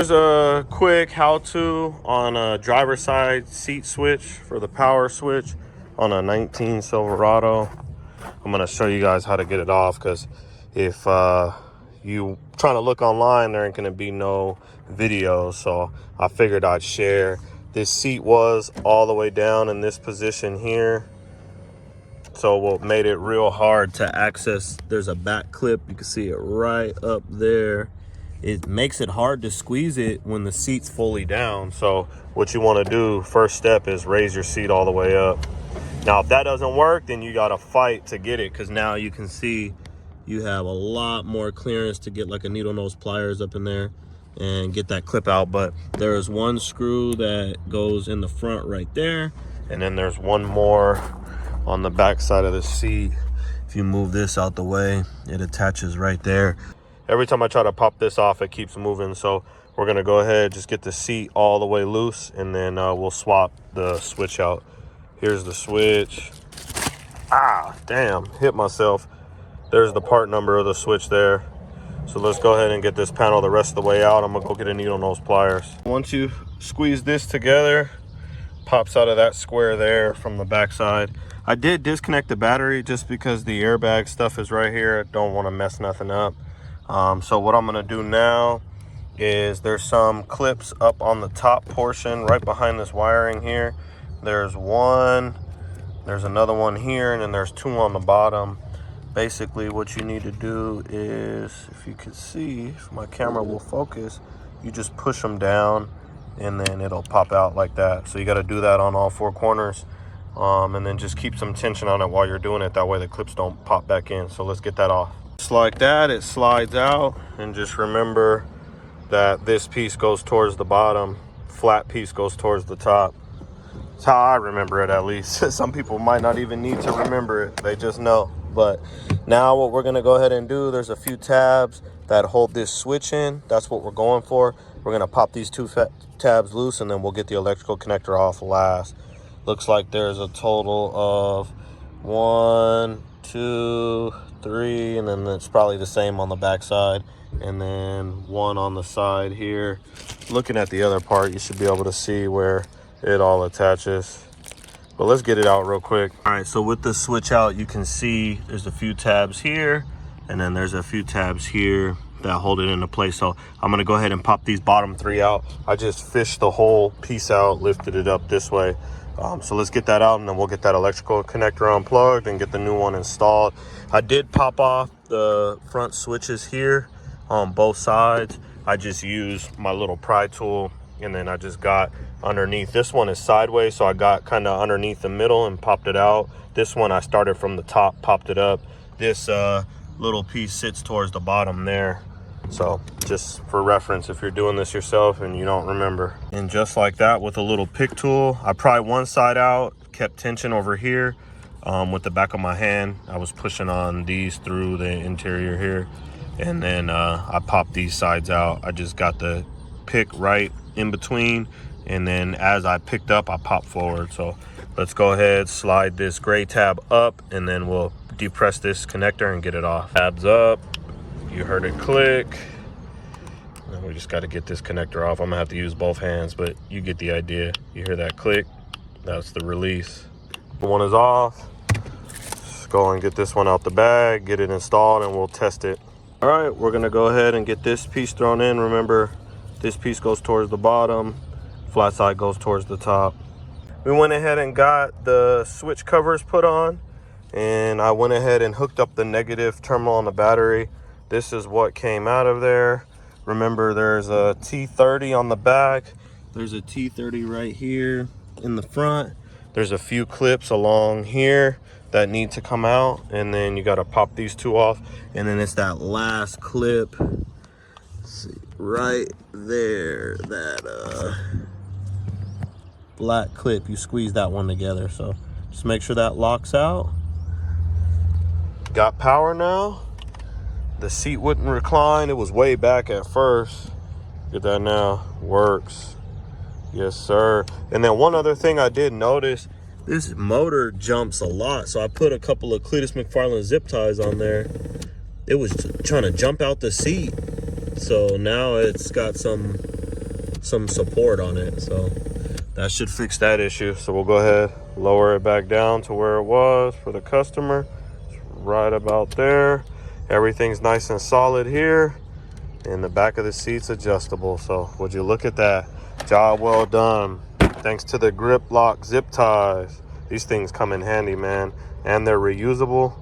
Here's a quick how-to on a driver's side seat switch for the power switch on a 19 Silverado. I'm gonna show you guys how to get it off, because if you trying to look online, there ain't gonna be no video, so I figured I'd share. This seat was all the way down in this position here, so what made it real hard to access, there's a back clip, you can see it right up there. It makes it hard to squeeze it when the seat's fully down. So what you want to do, first step, is raise your seat all the way up. Now if that doesn't work, then you got to fight to get it, because now you can see you have a lot more clearance to get like a needle nose pliers up in there and get that clip out. But there is one screw that goes in the front right there, and then there's one more on the back side of the seat. If you move this out the way, it attaches right there. Every time I try to pop this off, it keeps moving. So we're gonna go ahead, just get the seat all the way loose, and then we'll swap the switch out. Here's the switch. Ah, damn, hit myself. There's the part number of the switch there. So let's go ahead and get this panel the rest of the way out. I'm gonna go get a needle nose pliers. Once you squeeze this together, pops out of that square there from the back side. I did disconnect the battery just because the airbag stuff is right here. I don't want to mess nothing up. So what I'm gonna do now is, there's some clips up on the top portion right behind this wiring here. There's one, there's another one here, and then there's two on the bottom. Basically what you need to do is, if you can see, if my camera will focus, you just push them down and then it'll pop out like that. So you got to do that on all four corners, and then just keep some tension on it while you're doing it. That way the clips don't pop back in. So let's get that off. Just like that, it slides out, and just remember that this piece goes towards the bottom, flat piece goes towards the top. That's how I remember it, at least. Some people might not even need to remember it, they just know. But now what we're gonna go ahead and do, there's a few tabs that hold this switch in. That's what we're going for. We're gonna pop these two tabs loose, and then we'll get the electrical connector off last. Looks like there's a total of 1, 2, 3, and then it's probably the same on the back side, and then one on the side here. Looking at the other part, you should be able to see where it all attaches. But let's get it out real quick. All right, so with the switch out, you can see there's a few tabs here, and then there's a few tabs here that hold it into place. So I'm gonna go ahead and pop these bottom three out. I just fished the whole piece out, lifted it up this way. So let's get that out, and then we'll get that electrical connector unplugged and get the new one installed. I did pop off the front switches here on both sides. I just used my little pry tool, and then I just got underneath. This one is sideways, so I got kind of underneath the middle and popped it out. This one I started from the top, popped it up. This little piece sits towards the bottom there. So just for reference, if you're doing this yourself and you don't remember. And just like that, with a little pick tool, I pried one side out, kept tension over here with the back of my hand. I was pushing on these through the interior here, and then I popped these sides out. I just got the pick right in between, and then as I picked up, I popped forward. So let's go ahead, slide this gray tab up, and then we'll depress this connector and get it off. Tabs up. You heard it click. And we just got to get this connector off. I'm gonna have to use both hands, but you get the idea. You hear that click? That's the release. The one is off. Let's go and get this one out the bag, get it installed, and we'll test it. All right, we're gonna go ahead and get this piece thrown in. Remember, this piece goes towards the bottom, flat side goes towards the top. We went ahead and got the switch covers put on, and I went ahead and hooked up the negative terminal on the battery. This is what came out of there. Remember, there's a T30 on the back. There's a T30 right here in the front. There's a few clips along here that need to come out, and then you got to pop these two off. And then it's that last clip, let's see, right there, that black clip. You squeeze that one together. So just make sure that locks out. Got power now. The seat wouldn't recline. It was way back at first. Get that now. Works. Yes, sir. And then one other thing I did notice, this motor jumps a lot. So I put a couple of Cletus McFarlane zip ties on there. It was trying to jump out the seat. So now it's got some some support on it, so that should fix that issue. So we'll go ahead, lower it back down to where it was for the customer. It's right about there. Everything's nice and solid here, and the back of the seat's adjustable. So would you look at that? Job well done. Thanks to the grip lock zip ties. These things come in handy, man, and they're reusable.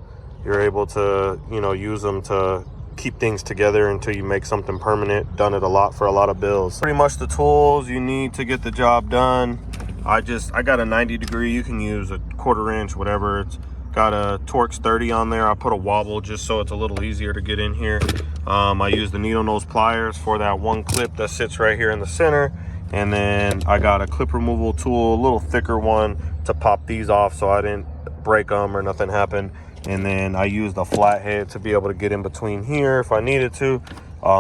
You're able to, you know, use them to keep things together until you make something permanent. Done it a lot for a lot of builds. Pretty much the tools you need to get the job done. I got a 90 degree. You can use a 1/4 inch, whatever. It's got a Torx 30 on there. I put a wobble just so it's a little easier to get in here. I use the needle nose pliers for that one clip that sits right here in the center. And then I got a clip removal tool, a little thicker one, to pop these off so I didn't break them or nothing happened. And then I used a flathead to be able to get in between here if I needed to.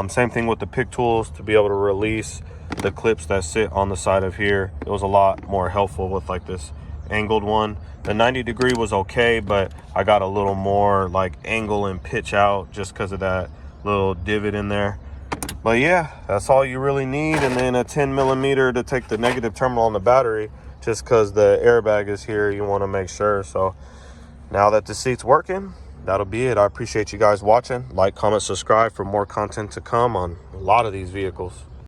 Same thing with the pick tools to be able to release the clips that sit on the side of here. It was a lot more helpful with like this angled one. The 90 degree was okay, but I got a little more like angle and pitch out just because of that little divot in there. But yeah, that's all you really need. And then a 10mm to take the negative terminal on the battery, just because the airbag is here, you want to make sure. So now that the seat's working, that'll be it. I appreciate you guys watching. Like, comment, subscribe for more content to come on a lot of these vehicles.